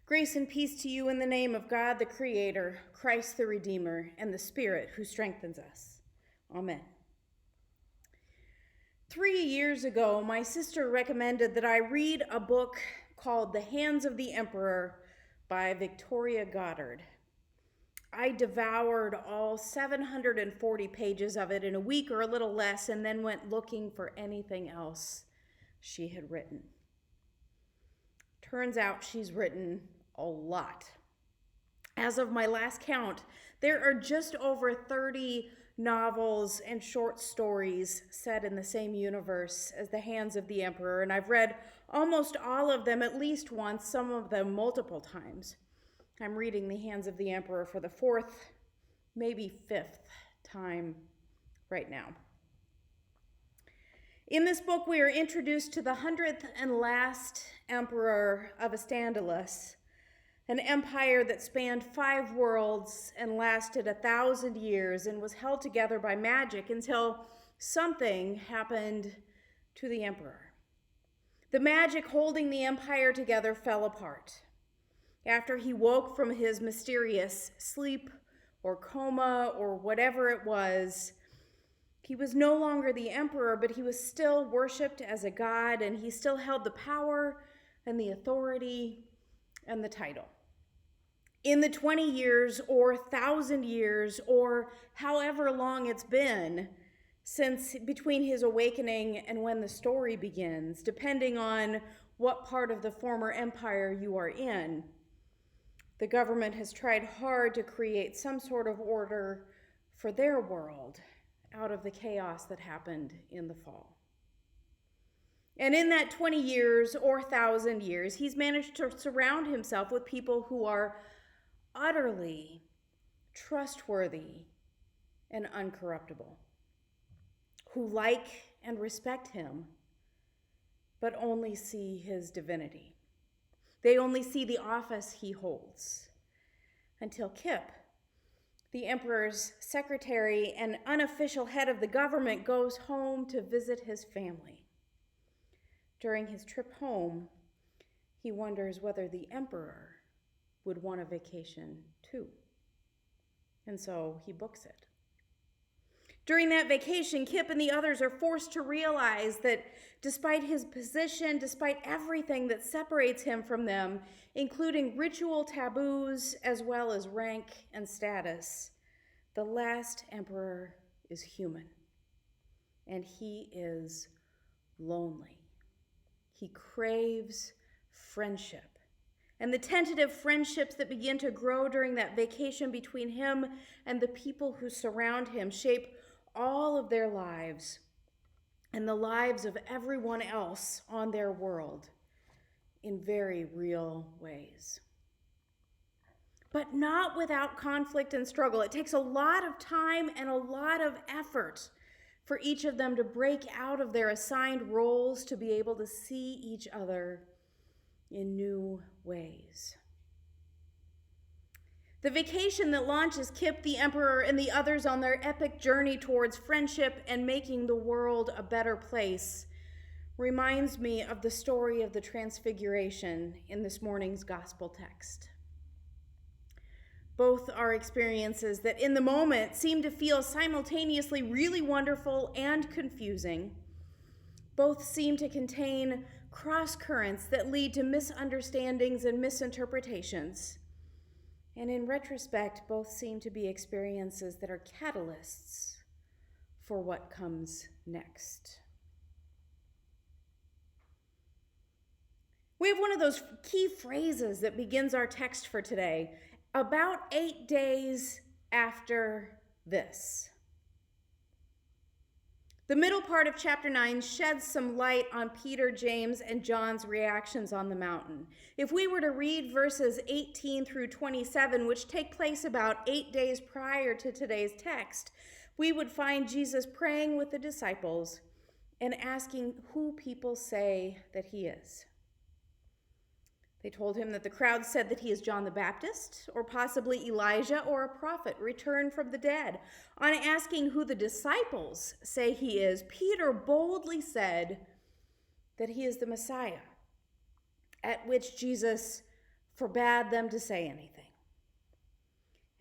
Grace and peace to you in the name of God the Creator, Christ the Redeemer, and the Spirit who strengthens us. Amen. 3 years ago, my sister recommended that I read a book called The Hands of the Emperor by Victoria Goddard. I devoured all 740 pages of it in a week or a little less, and then went looking for anything else she had written. Turns out she's written a lot. As of my last count, there are just over 30 novels and short stories set in the same universe as The Hands of the Emperor, and I've read almost all of them at least once, some of them multiple times. I'm reading The Hands of the Emperor for the fourth, maybe fifth time right now. In this book, we are introduced to the 100th and last emperor of Estandalus, an empire that spanned 5 worlds and lasted 1,000 years and was held together by magic until something happened to the emperor. The magic holding the empire together fell apart. After he woke from his mysterious sleep or coma or whatever it was, he was no longer the emperor, but he was still worshipped as a god, and he still held the power and the authority and the title. In the 20 years or 1,000 years or however long it's been since between his awakening and when the story begins, depending on what part of the former empire you are in, the government has tried hard to create some sort of order for their world out of the chaos that happened in the fall. And in that 20 years or 1,000 years, he's managed to surround himself with people who are utterly trustworthy and uncorruptible, who like and respect him, but only see his divinity. They only see the office he holds, until Kip, the emperor's secretary and unofficial head of the government, goes home to visit his family. During his trip home, he wonders whether the emperor would want a vacation too. And so he books it. During that vacation, Kip and the others are forced to realize that despite his position, despite everything that separates him from them, including ritual taboos as well as rank and status, the last emperor is human, and he is lonely. He craves friendship. And the tentative friendships that begin to grow during that vacation between him and the people who surround him shape all of their lives and the lives of everyone else on their world in very real ways. But not without conflict and struggle. It takes a lot of time and a lot of effort for each of them to break out of their assigned roles to be able to see each other in new ways. The vacation that launches Kip, the emperor, and the others on their epic journey towards friendship and making the world a better place reminds me of the story of the Transfiguration in this morning's gospel text. Both are experiences that in the moment seem to feel simultaneously really wonderful and confusing. Both seem to contain cross currents that lead to misunderstandings and misinterpretations. And in retrospect, both seem to be experiences that are catalysts for what comes next. We have one of those key phrases that begins our text for today, about 8 days after this. The middle part of chapter 9 sheds some light on Peter, James, and John's reactions on the mountain. If we were to read verses 18 through 27, which take place about 8 days prior to today's text, we would find Jesus praying with the disciples and asking who people say that he is. They told him that the crowd said that he is John the Baptist, or possibly Elijah, or a prophet returned from the dead. On asking who the disciples say he is, Peter boldly said that he is the Messiah, at which Jesus forbade them to say anything.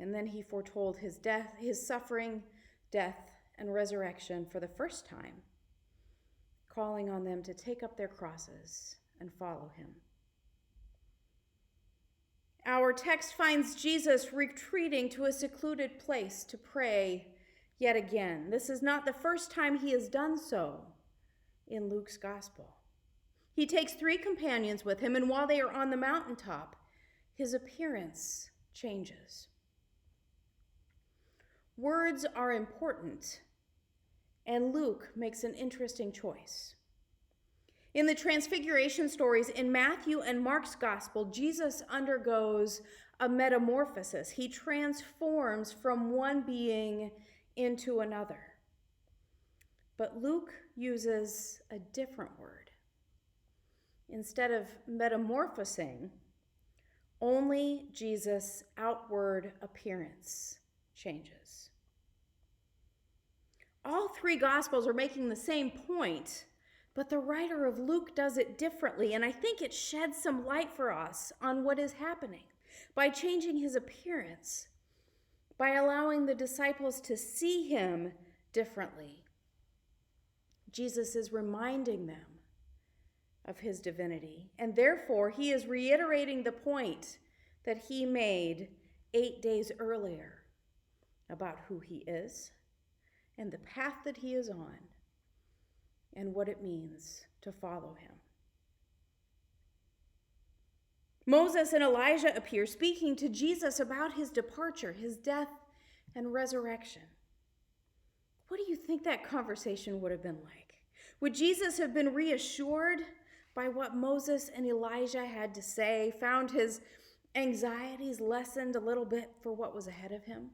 And then he foretold his death, his suffering, death, and resurrection for the first time, calling on them to take up their crosses and follow him. Our text finds Jesus retreating to a secluded place to pray yet again. This is not the first time he has done so in Luke's gospel. He takes 3 companions with him, and while they are on the mountaintop, his appearance changes. Words are important, and Luke makes an interesting choice. In the Transfiguration stories in Matthew and Mark's gospel, Jesus undergoes a metamorphosis. He transforms from one being into another. But Luke uses a different word. Instead of metamorphosing, only Jesus' outward appearance changes. All 3 gospels are making the same point, but the writer of Luke does it differently, and I think it sheds some light for us on what is happening. By changing his appearance, by allowing the disciples to see him differently, Jesus is reminding them of his divinity, and therefore he is reiterating the point that he made 8 days earlier about who he is and the path that he is on and what it means to follow him. Moses and Elijah appear speaking to Jesus about his departure, his death, and resurrection. What do you think that conversation would have been like? Would Jesus have been reassured by what Moses and Elijah had to say, found his anxieties lessened a little bit for what was ahead of him?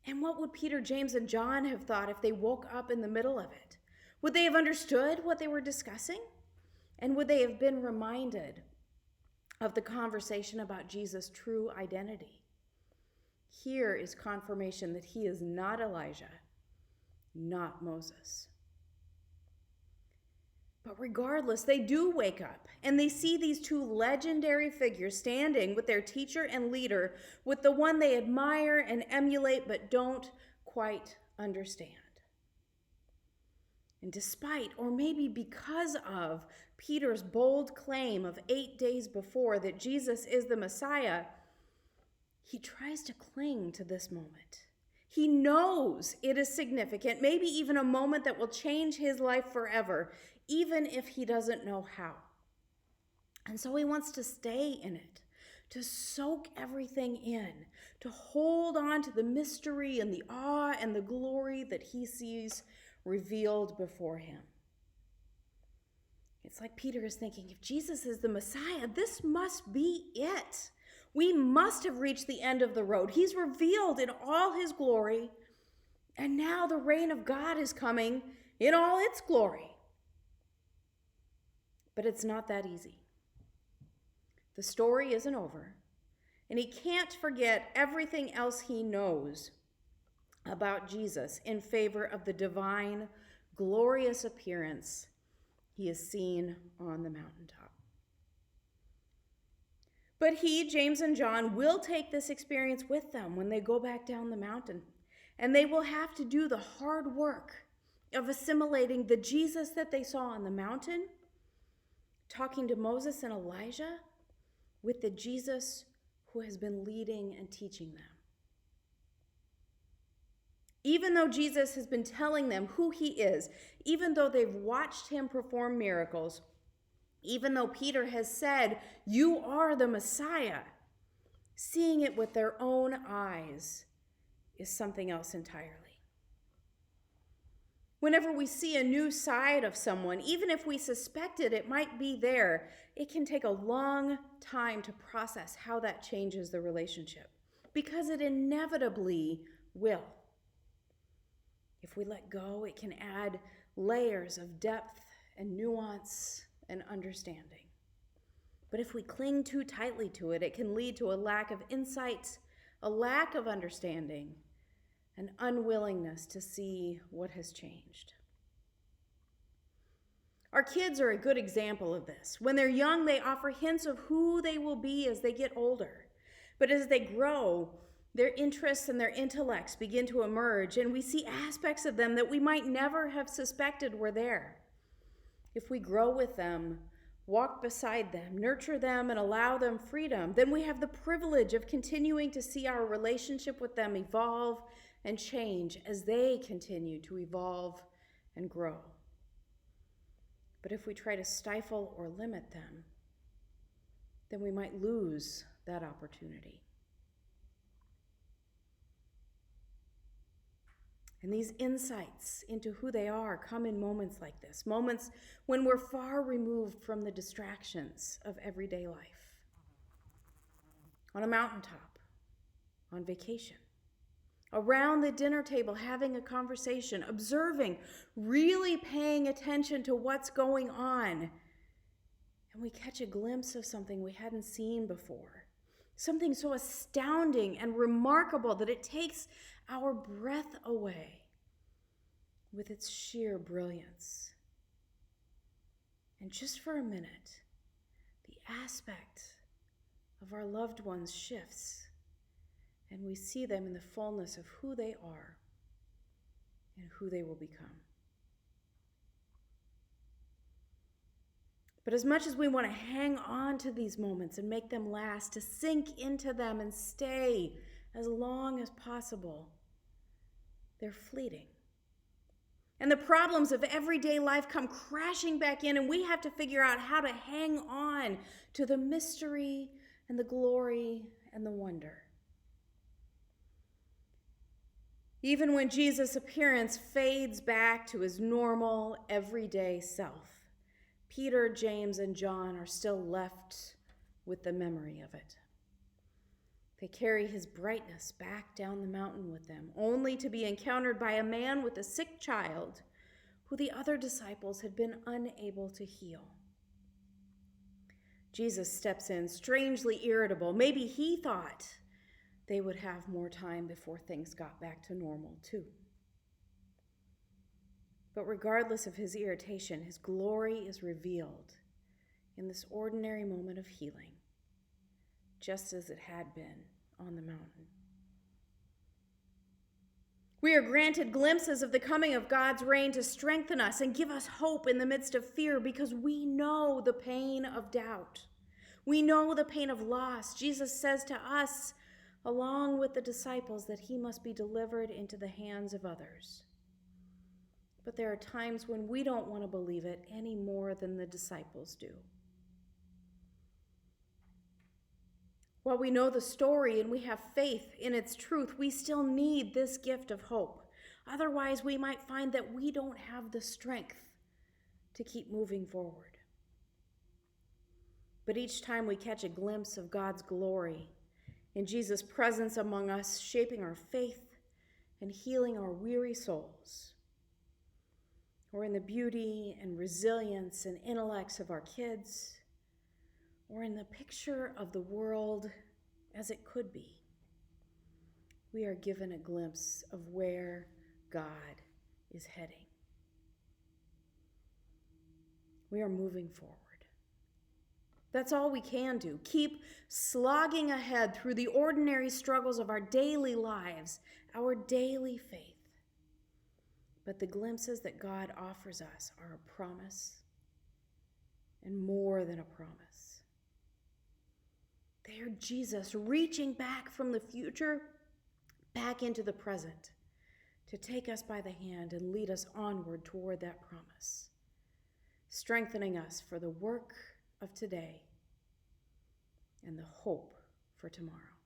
And what would Peter, James, and John have thought if they woke up in the middle of it? Would they have understood what they were discussing? And would they have been reminded of the conversation about Jesus' true identity? Here is confirmation that he is not Elijah, not Moses. But regardless, they do wake up and they see these 2 legendary figures standing with their teacher and leader, with the one they admire and emulate but don't quite understand. And despite, or maybe because of, Peter's bold claim of 8 days before that Jesus is the Messiah, he tries to cling to this moment. He knows it is significant, maybe even a moment that will change his life forever, even if he doesn't know how. And so he wants to stay in it, to soak everything in, to hold on to the mystery and the awe and the glory that he sees revealed before him. It's like Peter is thinking, if Jesus is the Messiah, this must be it. We must have reached the end of the road. He's revealed in all his glory, and now the reign of God is coming in all its glory. But it's not that easy. The story isn't over, and he can't forget everything else he knows about Jesus in favor of the divine, glorious appearance he has seen on the mountaintop. But he, James, and John will take this experience with them when they go back down the mountain, and they will have to do the hard work of assimilating the Jesus that they saw on the mountain, talking to Moses and Elijah, with the Jesus who has been leading and teaching them. Even though Jesus has been telling them who he is, even though they've watched him perform miracles, even though Peter has said, "You are the Messiah," seeing it with their own eyes is something else entirely. Whenever we see a new side of someone, even if we suspected it might be there, it can take a long time to process how that changes the relationship, because it inevitably will. If we let go, it can add layers of depth and nuance and understanding. But if we cling too tightly to it, it can lead to a lack of insight, a lack of understanding, an unwillingness to see what has changed. Our kids are a good example of this. When they're young, they offer hints of who they will be as they get older. But as they grow, their interests and their intellects begin to emerge, and we see aspects of them that we might never have suspected were there. If we grow with them, walk beside them, nurture them, and allow them freedom, then we have the privilege of continuing to see our relationship with them evolve and change as they continue to evolve and grow. But if we try to stifle or limit them, then we might lose that opportunity. And these insights into who they are come in moments like this, moments when we're far removed from the distractions of everyday life. On a mountaintop, on vacation, around the dinner table having a conversation, observing, really paying attention to what's going on. And we catch a glimpse of something we hadn't seen before, something so astounding and remarkable that it takes our breath away with its sheer brilliance. And just for a minute, the aspect of our loved ones shifts, and we see them in the fullness of who they are and who they will become. But as much as we want to hang on to these moments and make them last, to sink into them and stay as long as possible, they're fleeting. And the problems of everyday life come crashing back in, and we have to figure out how to hang on to the mystery and the glory and the wonder. Even when Jesus' appearance fades back to his normal, everyday self, Peter, James, and John are still left with the memory of it. They carry his brightness back down the mountain with them, only to be encountered by a man with a sick child who the other disciples had been unable to heal. Jesus steps in, strangely irritable. Maybe he thought they would have more time before things got back to normal, too. But regardless of his irritation, his glory is revealed in this ordinary moment of healing, just as it had been on the mountain. We are granted glimpses of the coming of God's reign to strengthen us and give us hope in the midst of fear, because we know the pain of doubt. We know the pain of loss. Jesus says to us, along with the disciples, that he must be delivered into the hands of others. But there are times when we don't want to believe it any more than the disciples do. While we know the story and we have faith in its truth, we still need this gift of hope. Otherwise, we might find that we don't have the strength to keep moving forward. But each time we catch a glimpse of God's glory in Jesus' presence among us, shaping our faith and healing our weary souls, or in the beauty and resilience and intellects of our kids, or in the picture of the world as it could be, we are given a glimpse of where God is heading. We are moving forward. That's all we can do. Keep slogging ahead through the ordinary struggles of our daily lives, our daily faith. But the glimpses that God offers us are a promise, and more than a promise. They are Jesus reaching back from the future back into the present to take us by the hand and lead us onward toward that promise, strengthening us for the work of today and the hope for tomorrow.